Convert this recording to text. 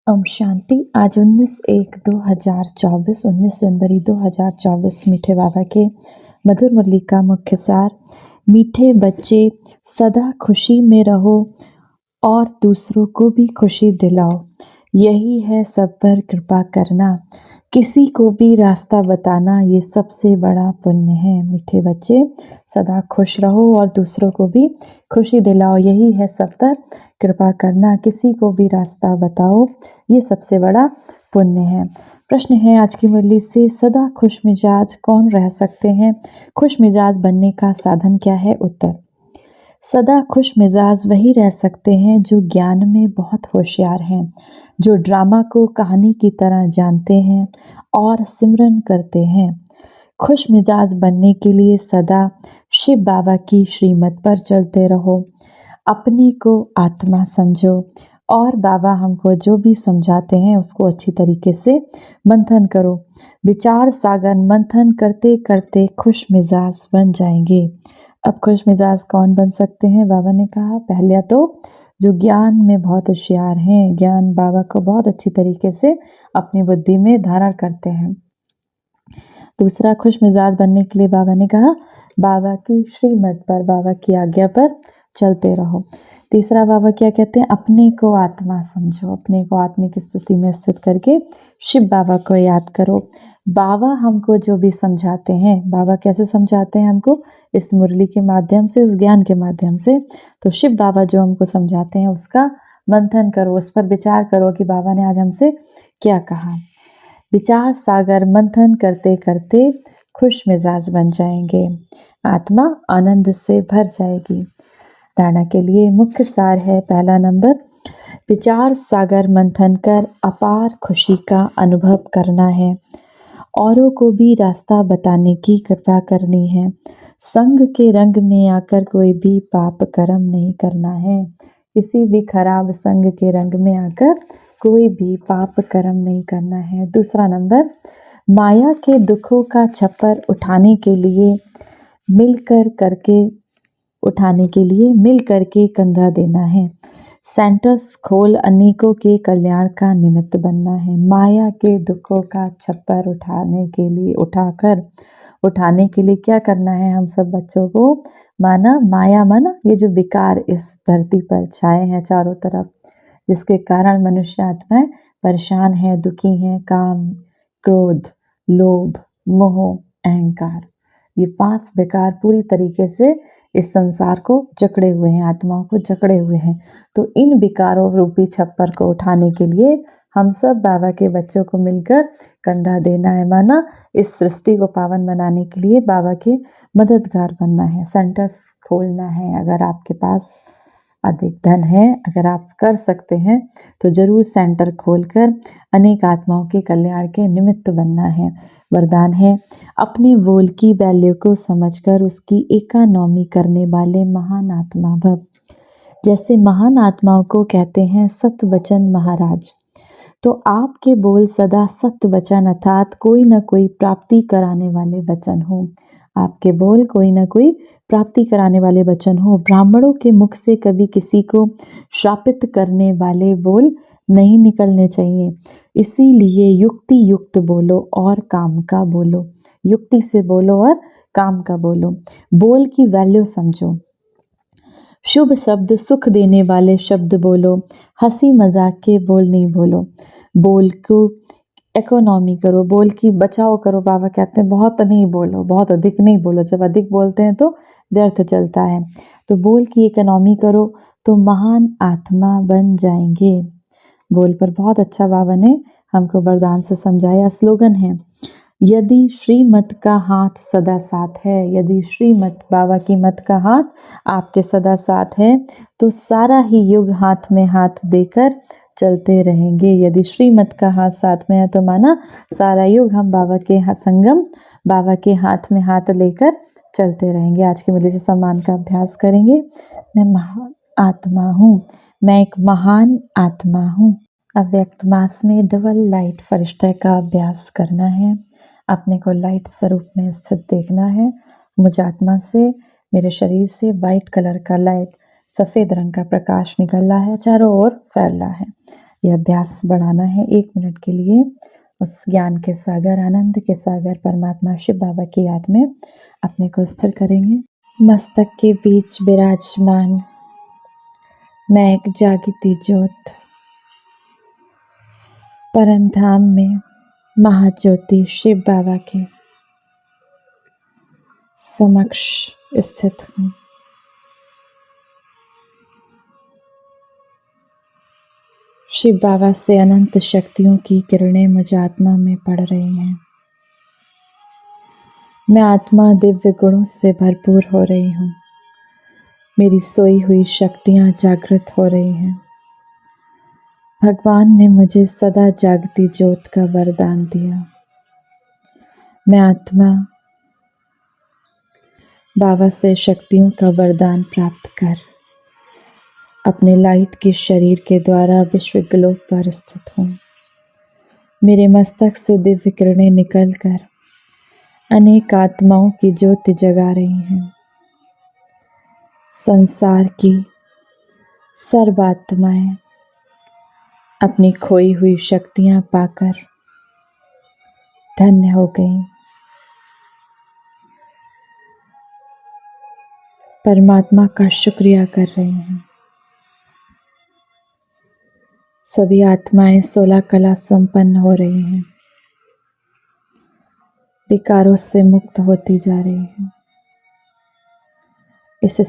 ओम शांति। आज 19/1/2024 19 जनवरी 2024 मीठे बाबा के मधुर मुरली का मुख्य सार। मीठे बच्चे सदा खुशी में रहो और दूसरों को भी खुशी दिलाओ, यही है सब पर कृपा करना, किसी को भी रास्ता बताना, ये सबसे बड़ा पुण्य है। मीठे बच्चे सदा खुश रहो और दूसरों को भी खुशी दिलाओ, यही है सब पर कृपा करना, किसी को भी रास्ता बताओ, ये सबसे बड़ा पुण्य है। प्रश्न है आज की मुरली से, सदा खुश मिजाज कौन रह सकते हैं? खुश मिजाज बनने का साधन क्या है? उत्तर, सदा खुश मिजाज वही रह सकते हैं जो ज्ञान में बहुत होशियार हैं, जो ड्रामा को कहानी की तरह जानते हैं और सिमरन करते हैं। खुश मिजाज बनने के लिए सदा शिव बाबा की श्रीमत पर चलते रहो, अपने को आत्मा समझो और बाबा हमको जो भी समझाते हैं उसको अच्छी तरीके से मंथन करो। विचार सागर मंथन करते करते खुश मिजाज बन जाएंगे। अब खुश मिजाज कौन बन सकते हैं? बाबा ने कहा, पहले तो जो ज्ञान में बहुत होशियार हैं, ज्ञान बाबा को बहुत अच्छी तरीके से अपनी बुद्धि में धारण करते हैं। दूसरा, खुश मिजाज बनने के लिए बाबा ने कहा, बाबा की श्रीमत पर, बाबा की आज्ञा पर चलते रहो। तीसरा, बाबा क्या कहते हैं? अपने को आत्मा समझो, अपने को आत्मिक स्थिति में स्थित करके शिव बाबा को याद करो। बाबा हमको जो भी समझाते हैं, बाबा कैसे समझाते हैं हमको? इस मुरली के माध्यम से, इस ज्ञान के माध्यम से। तो शिव बाबा जो हमको समझाते हैं उसका मंथन करो, उस पर विचार करो कि बाबा ने आज हमसे क्या कहा। विचार सागर मंथन करते करते खुश मिजाज बन जाएंगे, आत्मा आनंद से भर जाएगी। धारणा के लिए मुख्य सार है, पहला नंबर, विचार सागर मंथन कर अपार खुशी का अनुभव करना है, औरों को भी रास्ता बताने की कृपा करनी है। संग के रंग में आकर कोई भी पाप कर्म नहीं करना है, किसी भी खराब संग के रंग में आकर कोई भी पाप कर्म नहीं करना है। दूसरा नंबर, माया के दुखों का छप्पर उठाने के लिए मिल करके कंधा देना है। सेंटर्स खोल अनेकों के कल्याण का निमित्त बनना है। माया के दुखों का छप्पर उठाने के लिए क्या करना है? हम सब बच्चों को माया माना ये जो विकार इस धरती पर छाए हैं चारों तरफ, जिसके कारण मनुष्य आत्माएं परेशान है, दुखी हैं, काम, क्रोध, लोभ, मोह, अहंकार, ये 5 विकार पूरी तरीके से इस संसार को जकड़े हुए हैं, आत्माओं को जकड़े हुए हैं। तो इन विकारों रूपी छप्पर को उठाने के लिए हम सब बाबा के बच्चों को मिलकर कंधा देना है, माना इस सृष्टि को पावन बनाने के लिए बाबा के मददगार बनना है। सेंटर्स खोलना है, अगर आपके पास अधिक धन है, अगर आप कर सकते हैं तो जरूर सेंटर खोलकर अनेक आत्माओं के कल्याण के निमित्त बनना है। वरदान है, अपने वोल की वैल्यू को समझकर उसकी इकोनॉमी करने वाले महान आत्मा भव। जैसे महान आत्माओं को कहते हैं सत्य वचन महाराज, तो आपके बोल सदा सत्य वचन अर्थात कोई न कोई प्राप्ति कराने वाले वचन हो। आपके बोल कोई न कोई प्राप्ति कराने वाले वचन हो। ब्राह्मणों के मुख से कभी किसी को श्रापित करने वाले बोल नहीं निकलने चाहिए। इसीलिए युक्ति युक्त बोलो और काम का बोलो, युक्ति से बोलो और काम का बोलो। बोल की वैल्यू समझो, शुभ शब्द सुख देने वाले शब्द बोलो, हंसी मजाक के बोल नहीं बोलो। बोल को इकोनॉमी करो, बोल की बचाव करो। बाबा कहते हैं बहुत नहीं बोलो, बहुत अधिक नहीं बोलो, जब अधिक बोलते हैं तो व्यर्थ चलता है। तो बोल की इकोनॉमी करो तो महान आत्मा बन जाएंगे। बोल पर बहुत अच्छा बाबा ने हमको वरदान से समझाया। स्लोगन है, यदि श्रीमत का हाथ सदा साथ है, यदि श्रीमत बाबा की मत का हाथ आपके सदा साथ है तो सारा ही युग हाथ में हाथ देकर चलते रहेंगे। यदि श्रीमत का हाथ साथ में है तो माना सारा युग हम बाबा के संगम, बाबा के हाथ में हाथ लेकर चलते रहेंगे। आज की मुरली से सम्मान का अभ्यास करेंगे। मैं महान आत्मा हूँ, मैं एक महान आत्मा हूँ। अव्यक्त मास में डबल लाइट फरिश्ते का अभ्यास करना है। अपने को लाइट स्वरूप में स्थित देखना है। मुझ आत्मा से, मेरे शरीर से वाइट कलर का लाइट, सफ़ेद रंग का प्रकाश निकल रहा है, चारों ओर फैल रहा है। ये अभ्यास बढ़ाना है 1 मिनट के लिए। उस ज्ञान के सागर, आनंद के सागर परमात्मा शिव बाबा की याद में अपने को स्थिर करेंगे। मस्तक के बीच विराजमान मैं एक जागती ज्योत, परम धाम में महाज्योति शिव बाबा के समक्ष स्थित हूँ। शिव बाबा से अनंत शक्तियों की किरणें मुझ आत्मा में पड़ रही हैं। मैं आत्मा दिव्य गुणों से भरपूर हो रही हूँ। मेरी सोई हुई शक्तियाँ जागृत हो रही हैं। भगवान ने मुझे सदा जागती ज्योत का वरदान दिया। मैं आत्मा बाबा से शक्तियों का वरदान प्राप्त कर अपने लाइट के शरीर के द्वारा विश्व ग्लोब पर स्थित हूँ। मेरे मस्तक से दिव्य किरणें निकलकर अनेक आत्माओं की ज्योति जगा रही हैं। संसार की सर्व आत्माएं अपनी खोई हुई शक्तियां पाकर धन्य हो गईं। परमात्मा का शुक्रिया कर रही हैं। सभी आत्माएं 16 कला संपन्न हो रही हैं। विकारों से मुक्त होती जा रही हैं। इस